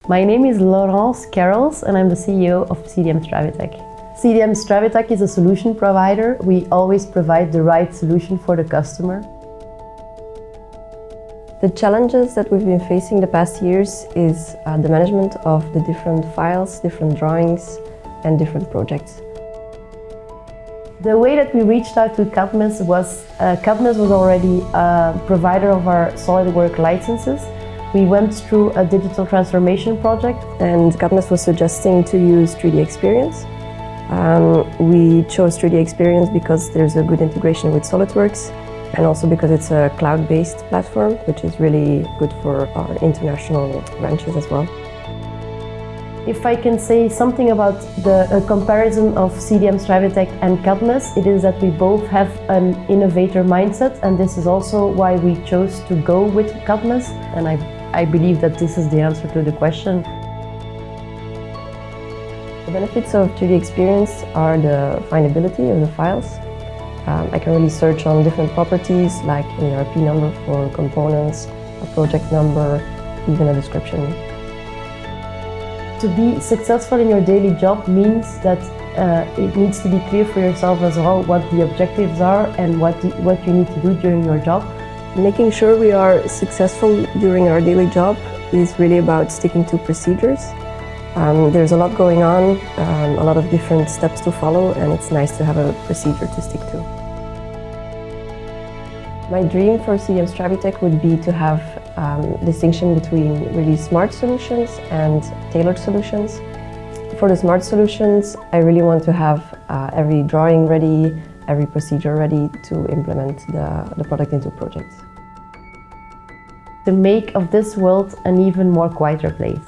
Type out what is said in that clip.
My name is Laurence Carols and I'm the CEO of CDM Stravitec. CDM Stravitec is a solution provider. We always provide the right solution for the customer. The challenges that we've been facing the past years is the management of the different files, different drawings and different projects. The way that we reached out to Cadmes was already a provider of our SolidWorks licenses. We went through a digital transformation project. And Cadmes was suggesting to use 3DEXPERIENCE. We chose 3DEXPERIENCE because there's a good integration with SolidWorks and also because it's a cloud-based platform, which is really good for our international branches as well. If I can say something about the comparison of CDM Stravitec and Cadmes, it is that we both have an innovator mindset, and this is also why we chose to go with Cadmes, and I believe that this is the answer to the question. The benefits of 3DEXPERIENCE are the findability of the files. I can really search on different properties like an ERP number for components, a project number, even a description. To be successful in your daily job means that it needs to be clear for yourself as well what the objectives are and what you need to do during your job. Making sure we are successful during our daily job is really about sticking to procedures. There's a lot going on, a lot of different steps to follow, and it's nice to have a procedure to stick to. My dream for CDM Stravitec would be to have distinction between really smart solutions and tailored solutions. For the smart solutions, I really want to have every drawing ready, every procedure ready to implement the product into projects. To make of this world an even more quieter place.